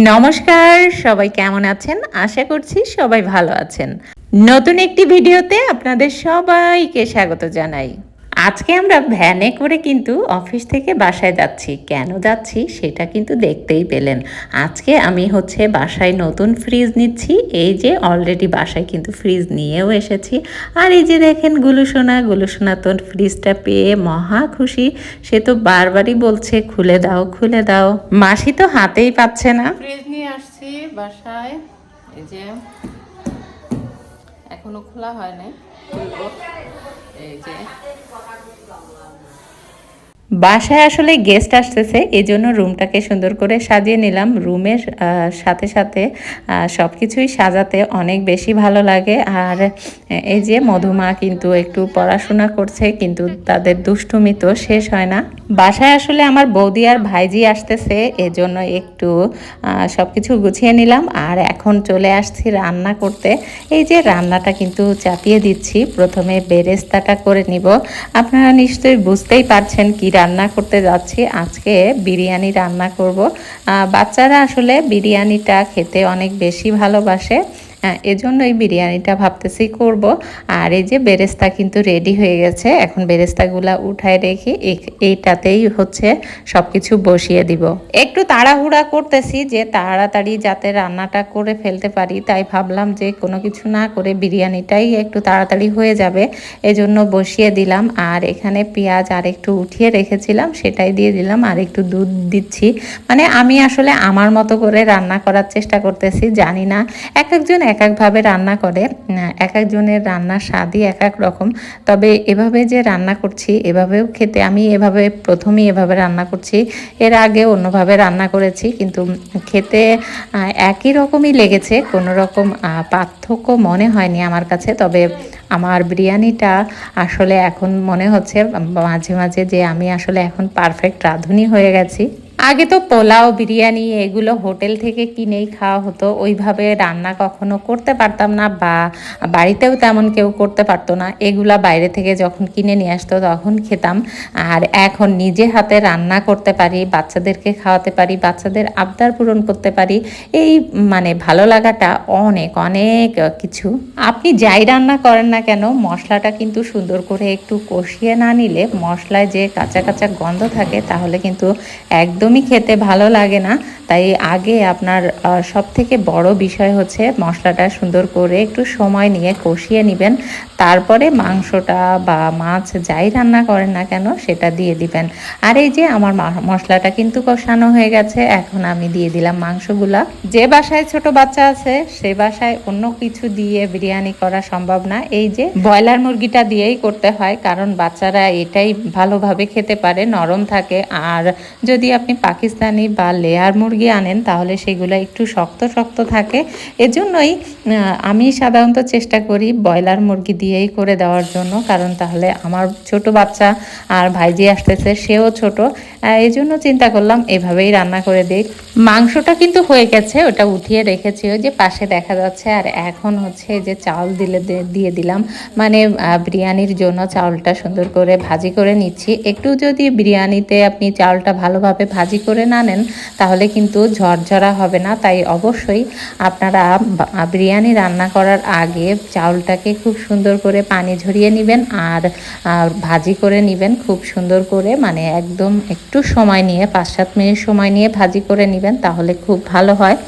নমস্কার, সবাই কেমন আছেন? আশা করছি সবাই ভালো আছেন। নতুন একটি ভিডিওতে আপনাদের সবাইকে স্বাগত জানাই। আজকে আমরা ভ্যানে করে কিন্তু অফিস থেকে বাসায় যাচ্ছি। কেন যাচ্ছি সেটা কিন্তু দেখতেই পেলেন। আজকে আমি বাসায় নতুন ফ্রিজ নিচ্ছি। এই যে অলরেডি বাসায় কিন্তু ফ্রিজ নিয়েও এসেছি। আর এই যে দেখেন গুলুসোনা তো ফ্রিজটা পেয়ে মহা খুশি। সে তো বারবারই বলছে খুলে দাও, খুলে দাও। মাসি তো হাতেই পাচ্ছে না। ফ্রিজ নিয়ে আসছি বাসায়। এই যে এখনো খোলা হয় নাই, খুলবো। এই যে বাসায় আসলে গেস্ট আসতেছে, এজন্য রুমটাকে সুন্দর করে সাজিয়ে নিলাম। রুমের সাথে সাথে সব কিছুই সাজাতে অনেক বেশি ভালো লাগে। আর এই যে মধুমা কিন্তু একটু পড়াশোনা করছে, কিন্তু তাদের দুষ্টুমি তো শেষ হয় না। বাসায় আসলে আমার বৌদি আর ভাইজি আসতেছে, এজন্য একটু সব কিছু গুছিয়ে নিলাম। আর এখন চলে আসছি রান্না করতে। এই যে রান্নাটা কিন্তু চাপিয়ে দিচ্ছি। প্রথমে বেরেস্তাটা করে নিব। আপনারা নিশ্চয়ই বুঝতেই পারছেন কি রান্না করতে যাচ্ছি। আজকে বিরিয়ানি রান্না করব। বাচ্চারা আসলে বিরিয়ানিটা খেতে অনেক বেশি ভালোবাসে, এজন্য এই বিরিয়ানিটা ভাবতেছি করব। আর এই যে বেরেস্তা কিন্তু রেডি হয়ে গেছে। এখন বেরেস্তাগুলা উঠায় রেখে এইটাতেই সব কিছু বসিয়ে দিব। একটু তাড়াহুড়া করতেছি যে তাড়াতাড়ি যাতে রান্নাটা করে ফেলতে পারি, তাই ভাবলাম যে কোনো কিছু না করে বিরিয়ানিটাই একটু তাড়াতাড়ি হয়ে যাবে, এজন্য বসিয়ে দিলাম। আর এখানে পেঁয়াজ আর একটু উঠিয়ে রেখেছিলাম, সেটাই দিয়ে দিলাম। আর একটু দুধ দিচ্ছি। মানে আমি আসলে আমার মতো করে রান্না করার চেষ্টা করতেছি। জানি না এক একজন এক একভাবে রান্না করে, এক একজনের রান্নার স্বাদই এক এক রকম। তবে এভাবে যে রান্না করছি, এভাবেও খেতে আমি প্রথমেই এভাবে রান্না করছি। এর আগে অন্যভাবে রান্না করেছি, কিন্তু খেতে একই রকমই লেগেছে। কোনো রকম পার্থক্য মনে হয়নি আমার কাছে। তবে আমার বিরিয়ানিটা আসলে এখন মনে হচ্ছে মাঝে মাঝে যে আমি আসলে এখন পারফেক্ট রাঁধুনি হয়ে গেছি। আগে তো পোলাও, বিরিয়ানি এগুলো হোটেল থেকে কিনেই খাওয়া হতো। ওইভাবে রান্না কখনো করতে পারতাম না, বা বাড়িতেও তেমন কেউ করতে পারতো না। এগুলা বাইরে থেকে যখন কিনে নিয়ে আসতো তখন খেতাম। আর এখন নিজে হাতে রান্না করতে পারি, বাচ্চাদেরকে খাওয়াতে পারি, বাচ্চাদের আবদার পূরণ করতে পারি। এই মানে ভালো লাগাটা অনেক অনেক কিছু। আপনি যাই রান্না করেন না কেন, মশলাটা কিন্তু সুন্দর করে একটু কষিয়ে না নিলে মশলায় যে কাঁচা কাঁচা গন্ধ থাকে, তাহলে কিন্তু একদমই খেতে ভালো লাগে না। তাই আগে আপনার সবথেকে বড় বিষয় মশলাটা সুন্দর করে একটু সময় নিয়ে কষিয়ে নেবেন। তারপরে মাংসটা বা মাছ যাই রান্না করেন না কেন সেটা দিয়ে দিবেন। আর এই যে আমার মশলাটা কিন্তু কষানো হয়ে গেছে। এখন আমি দিয়ে দিলাম মাংসগুলা। যে বাসায় ছোট বাচ্চা আছে সে বাসায় অন্য কিছু দিয়ে বিরিয়ানি করা সম্ভব না। এই যে ব্রয়লার মুরগিটা দিয়েই করতে হয়, কারণ বাচ্চারা এটাই ভালোভাবে খেতে পারে, নরম থাকে। আর যদি আপনি পাকিস্তানি বা লেয়ার মুরগি আনেন তাহলে সেগুলো একটু শক্ত শক্ত থাকে। এজন্যই আমি সাধারণত চেষ্টা করি ব্রয়লার মুরগি দিয়েই করে দেওয়ার জন্য, কারণ তাহলে আমার ছোট বাচ্চা আর ভাইজি আসতেছে, সেও ছোট, এই জন্য চিন্তা করলাম এভাবেই রান্না করে দিই। মাংসটা কিন্তু হয়ে গেছে, ওটা উঠিয়ে রেখেছি, ওই যে পাশে দেখা যাচ্ছে। আর এখন যে চাউল দিয়ে দিলাম, মানে বিরিয়ানির জন্য চাউলটা সুন্দর করে ভাজি করে নিচ্ছি। একটু যদি বিরিয়ানিতে আপনি চাউলটা ভালোভাবে ভাজি করে না নেন তাহলে কিন্তু ঝরঝরা হবে না। তাই অবশ্যই আপনারা বিরিয়ানি রান্না করার আগে চাউলটাকে খুব সুন্দর করে পানি ঝরিয়ে নেবেন আর ভাজি করে নেবেন খুব সুন্দর করে, মানে একদম একটু সময় নিয়ে 5-7 মিনিট সময় নিয়ে ভাজি করে নেবেন, তাহলে খুব ভালো হয়।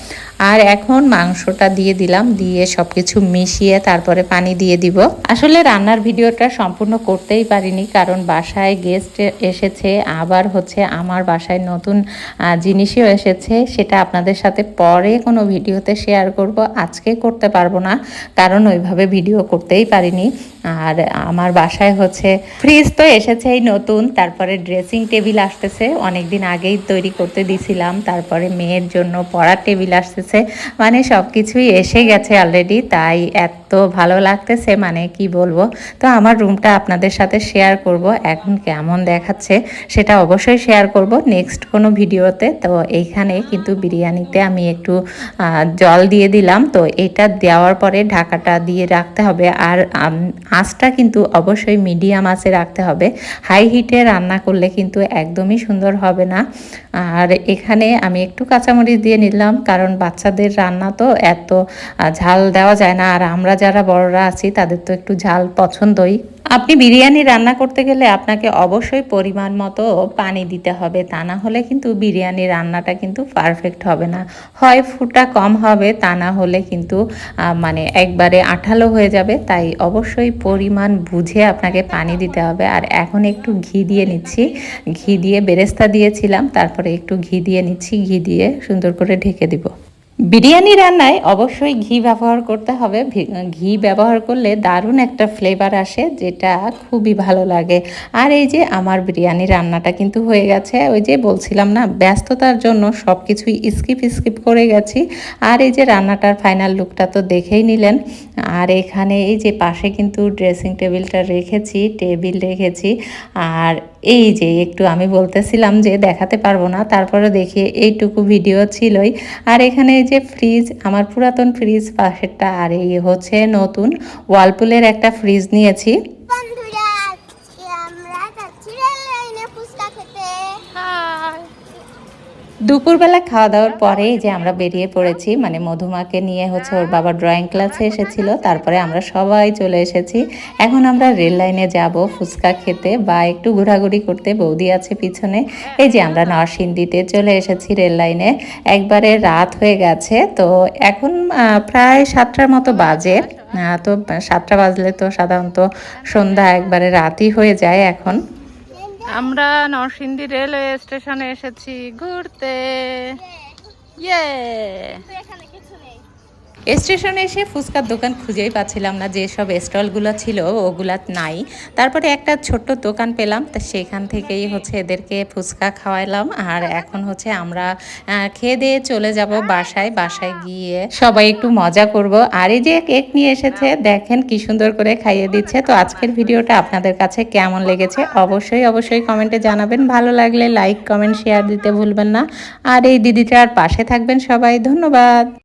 আর এখন মাংসটা দিয়ে দিলাম, দিয়ে সব কিছু মিশিয়ে তারপরে পানি দিয়ে দিব। আসলে রান্নার ভিডিওটা সম্পূর্ণ করতেই পারিনি, কারণ বাসায় গেস্ট এসেছে, আবার আমার বাসায় নতুন জিনিসও এসেছে। সেটা আপনাদের সাথে পরে কোনো ভিডিওতে শেয়ার করব, আজকে করতে পারবো না, কারণ ওইভাবে ভিডিও করতেই পারিনি। আর আমার বাসায় ফ্রিজ তো এসেছেই নতুন, তারপরে ড্রেসিং টেবিল আসতেছে, অনেক দিন আগেই তৈরি করতে দিছিলাম। তারপরে মেয়ের জন্য পড়ার টেবিল আসতেছে, মানে সব কিছুই এসে গেছে অলরেডি। তাই এত ভালো লাগতেছে, মানে কি বলবো। তো আমার রুমটা আপনাদের সাথে শেয়ার করব, এখন কেমন দেখাচ্ছে সেটা অবশ্যই শেয়ার করব নেক্সট কোনো ভিডিওতে। তো এইখানে কিন্তু বিরিয়ানিতে আমি একটু জল দিয়ে দিলাম। তো এটা দেওয়ার পরে ঢাকাটা দিয়ে রাখতে হবে। আর আঁচটা কিন্তু অবশ্যই মিডিয়াম আঁচে রাখতে হবে। হাই হিটে রান্না করলে কিন্তু একদমই সুন্দর হবে না। আর এখানে আমি একটু কাঁচামরিচ দিয়ে নিলাম, কারণ বাচ্চাদের রান্না তো এত ঝাল দেওয়া যায় না, আর আমরা যারা বড়রা আছি তাদের তো একটু ঝাল পছন্দই। আপনি বিরিয়ানি রান্না করতে গেলে আপনাকে অবশ্যই পরিমাণ মতো পানি দিতে হবে, তা না হলে কিন্তু বিরিয়ানি রান্নাটা কিন্তু পারফেক্ট হবে না। হয় ফুটা কম হবে, তা না হলে কিন্তু মানে একবারে আঠালো হয়ে যাবে। তাই অবশ্যই পরিমাণ বুঝে আপনাকে পানি দিতে হবে। আর এখন একটু ঘি দিয়ে নিচ্ছি, ঘি দিয়ে বেরেস্তা দিয়েছিলাম, তারপরে একটু ঘি দিয়ে নিচ্ছি, ঘি দিয়ে সুন্দর করে ঢেকে দিব। বিরিয়ানি রান্নায় অবশ্যই ঘি ব্যবহার করতে হবে। ঘি ব্যবহার করলে দারুণ একটা ফ্লেভার আসে, যেটা খুবই ভালো লাগে। আর এই যে আমার বিরিয়ানি রান্নাটা কিন্তু হয়ে গেছে। ওই যে বলছিলাম না, ব্যস্ততার জন্য সব কিছুই স্কিপ করে গেছি। আর এই যে রান্নাটার ফাইনাল লুকটা তো দেখেই নিলেন। আর এখানে এই যে পাশে কিন্তু ড্রেসিং টেবিলটা রেখেছি, টেবিল রেখেছি। আর এই যে একটু আমি বলতেছিলাম যে দেখাতে পারবো না, তারপরে দেখি এইটুকু ভিডিও ছিলই। আর এখানে এই যে ফ্রিজ, আমার পুরাতন ফ্রিজ পাশেরটা, আর এই হচ্ছে নতুন ওয়ালপুলের একটা ফ্রিজ নিয়েছি। বন্ধুরা, আজকে আমরা যাচ্ছি রেল লাইনে ফুচকা খেতে। হাই। দুপুরবেলা খাওয়া দাওয়ার পরে যে আমরা বেরিয়ে পড়েছি, মানে মধুমাকে নিয়ে হচ্ছে ওর বাবা ড্রয়িং ক্লাসে এসেছিল, তারপরে আমরা সবাই চলে এসেছি। এখন আমরা রেল লাইনে যাব ফুচকা খেতে বা একটু ঘোরাঘুরি করতে। বৌদি আছে পিছনে। এই যে আমরা নরসিংদীতে চলে এসেছি রেল লাইনে। একবারে রাত হয়ে গেছে, তো এখন প্রায় 7টার মতো বাজে। তো 7টা বাজলে তো সাধারণত সন্ধ্যা একবারে রাতই হয়ে যায় এখন। আমরা নরসিংদী রেলওয়ে স্টেশনে এসেছি ঘুরতে। ইয়ে এখানে কিছু নেই। স্টেশনে এসে ফুচকার দোকান খুঁজেই পাচ্ছিলাম না, যেসব স্টলগুলো ছিল ওগুলা নাই। তারপরে একটা ছোট্ট দোকান পেলাম, তা সেখান থেকেই হচ্ছে এদেরকে ফুচকা খাওয়াইলাম। আর এখন হচ্ছে আমরা খেয়ে দিয়ে চলে যাব বাসায়। বাসায় গিয়ে সবাই একটু মজা করব। আর এই যে কেক নিয়ে এসেছে, দেখেন কি সুন্দর করে খাইয়ে দিচ্ছে। তো আজকের ভিডিওটা আপনাদের কাছে কেমন লেগেছে অবশ্যই কমেন্টে জানাবেন। ভালো লাগলে লাইক কমেন্ট শেয়ার দিতে ভুলবেন না। আর এই দিদিটার পাশে থাকবেন সবাই। ধন্যবাদ।